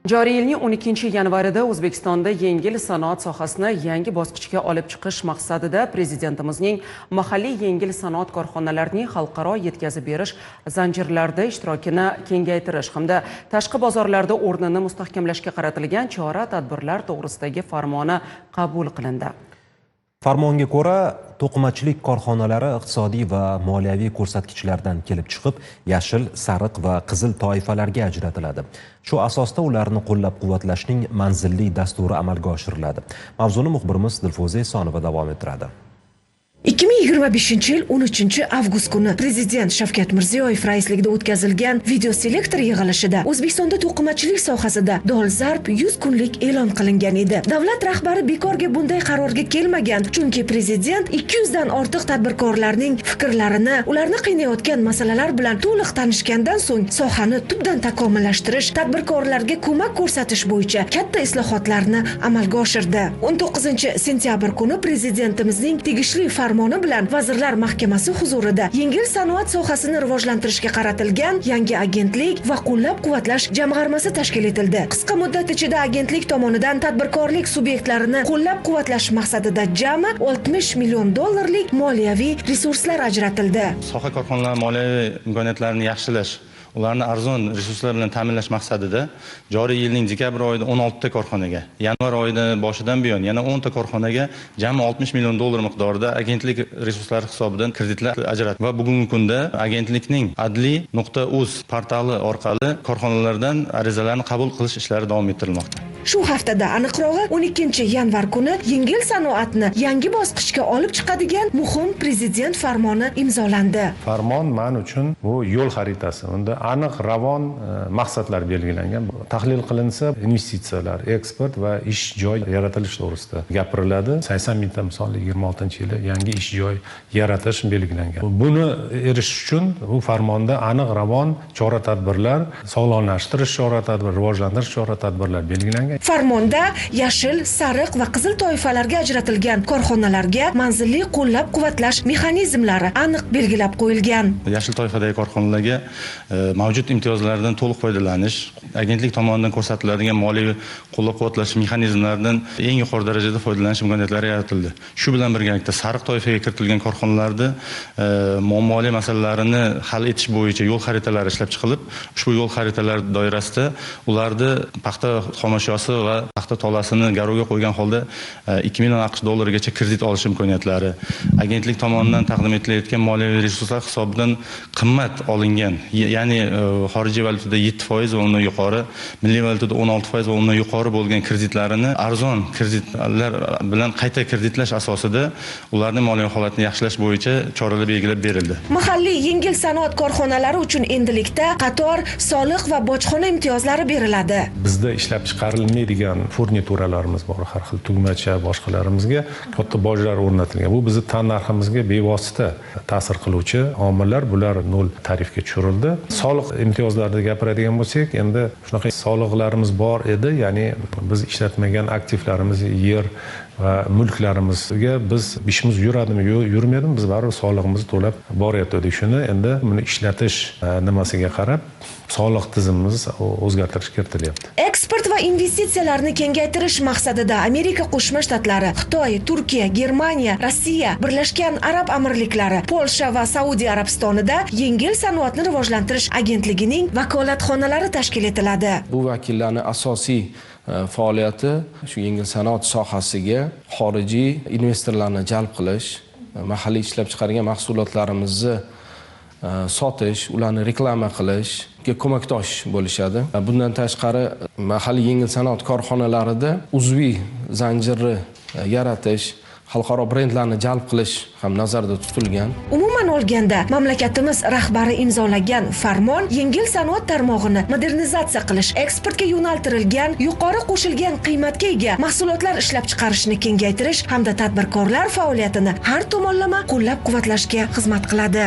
Joriy yilning 12 yanvarida O'zbekistonda yengil sanoat sohasini yangi bosqichga olib chiqish maqsadida Prezidentimizning mahalliy yengil sanoat korxonalarining xalqaro yetkazib berish zanjirlarida ishtirokini kengaytirish hamda tashqi bozorlarda o'rnini mustahkamlashga qaratilgan chora-tadbirlar to'g'risidagi farmoni qabul qilindi. Farmonga ko'ra, to'qimachilik korxonalari iqtisodiy va moliyaviy ko'rsatkichlardan kelib chiqib, yashil, sariq va qizil toifalarga ajratiladi. Shu asosda ularni qo'llab-quvvatlashning manzilli dasturi amalga oshiriladi. Mavzuni muxbirimiz Dilfuza Esonova davom ettiradi. 2025 yil 13 avgust kuni Prezident Shavkat Mirziyoyev raisligida o'tkazilgan videoselektor yig'ilishida O'zbekistonda to'qimachilik sohasida dolzarb 100 kunlik e'lon qilingan edi. Davlat rahbari bekorga bunday qarorga kelmagan, chunki Prezident 200 dan ortiq tadbirkorlarning fikrlarini, ularni qiynayotgan masalalar bilan to'liq tanishgandan so'ng sohani tubdan takomillashtirish, tadbirkorlarga ko'mak ko'rsatish bo'yicha katta islohotlarni amalga oshirdi. 19 sentyabr kuni Prezidentimizning tegishli farmoni bilan Vazirlar Mahkamasi huzurida yengil sanoat sohasini rivojlantirishga qaratilgan yangi agentlik va qo'llab-quvvatlash jamg'armasi tashkil etildi. Qisqa muddat ichida agentlik tomonidan tadbirkorlik subyektlarini qo'llab-quvvatlash maqsadida jami $60 million moliyaviy resurslar ajratildi. Soha korxonalari moliyaviy imkoniyatlarini yaxshilash, ularni arzon resurslar bilan ta'minlash maqsadida joriy yilning dekabr oyida 16 ta korxonaga, yanvar oyida boshidan buyon yana 10 ta korxonaga jami $60 million miqdorida agentlik resurslari hisobidan kreditlar ajratdi va bugungi kunda agentlikning adli.uz portali orqali korxonalardan arizalarni qabul qilish ishlari davom ettirilmoqda. Shu haftada aniqrog'i 12 yanvar kuni yengil sanoatni yangi bosqichga olib chiqadigan muhim prezident farmoni imzolandi. Farmon men uchun bu yo'l xaritasi. Unda aniq ravon maqsadlar belgilangan. Tahlil qilinsa, investitsiyalar, eksport va ish joy yaratilish to'g'risida gapiriladi. 80 mingta misol 26-yili yangi ish joy yaratish belgilangan. Buni erishish uchun bu farmonda aniq ravon chora-tadbirlar, sog'lomlashtirish chora-tadbir, rivojlantirish chora-tadbirlar belgilangan. Farmonda yashil, sariq va qizil toifalarga ajratilgan korxonalarga manzilli qo'llab-quvvatlash mexanizmlari aniq belgilab qo'yilgan. Yashil toifadagi korxonalarga mavjud imtiyozlardan to'liq foydalanish, agentlik tomonidan ko'rsatiladigan moliyaviy qo'llab-quvvatlash mexanizmlaridan eng yuqori darajada foydalanish imkoniyatlari yaratildi. Shu bilan birgalikda sariq toifaga kiritilgan korxonalarda muammoli masalalarni hal etish bo'yicha yo'l xaritalari ishlab chiqilib, ushbu yo'l xaritalari doirasida ularda paxta xomashyosi va paxta tolasini garovga qo'ygan holda $2 million gacha kredit olish imkoniyatlari, agentlik tomonidan taqdim etilayotgan moliyaviy resurslar hisobidan qimmat olingan, ya'ni xorijiy valyutada 7% va undan yuqori, milliy valyutada 16% va undan yuqori bo'lgan kreditlarini arzon kreditlar bilan qayta kreditlash asosida ularning moliyaviy holatini yaxshilash bo'yicha choralar belgilab berildi. Mahalliy yengil sanoat korxonalari uchun endilikda qator soliq va bojxona imtiyozlari beriladi. Bizda ishlab chiqarilmaydigan furnituralarimiz bor, har xil tugmacha, boshqalarimizga katta bojlar o'rnatilgan. Bu bizning tan narximizga bevosita ta'sir qiluvchi omillar, bular nol tarifga tushirildi. Soliq imtiyozlarida gapiradigan bo'lsak, endi shunaqa soliqlarimiz bor edi, ya'ni biz ishlatmagan aktivlarimiz, yer va mulklarimizga biz ishimiz yuradimi, yurmaydimi, biz baribir soliqimizni to'lab boryapti. Shuni endi buni ishlatish nimasiga qarab soliq tizimimiz o'zgartirish kiritilyapti. Eksport va investitsiyalarni kengaytirish maqsadida Amerika Qo'shma Shtatlari, Xitoy, Turkiya, Germaniya, Rossiya, Birlashgan Arab Amirliklari, Polsha va Saudiya Arabistonida yengil sanoatni rivojlantirish agentligining vakolatxonalari tashkil etiladi. Bu vakillarning asosiy faoliyati shu yengil sanoat sohasiga xorijiy investorlarni jalb qilish, mahalliy ishlab chiqargan mahsulotlarimizni sotish, ularni reklama qilishga ko'makdosh bo'lishadi. Bundan tashqari mahalliy yengil sanoat korxonalarida uzviy zanjirni yaratish, xalqaro brendlarni jalb qilish ham nazarda tutilgan. Umuman olganda, mamlakatimiz rahbari imzolagan farmon yengil sanoat tarmog'ini modernizatsiya qilish, eksportga yo'naltirilgan, yuqori qo'shilgan qiymatga ega mahsulotlar ishlab chiqarishni kengaytirish hamda tadbirkorlar faoliyatini har tomonlama qo'llab-quvvatlashga xizmat qiladi.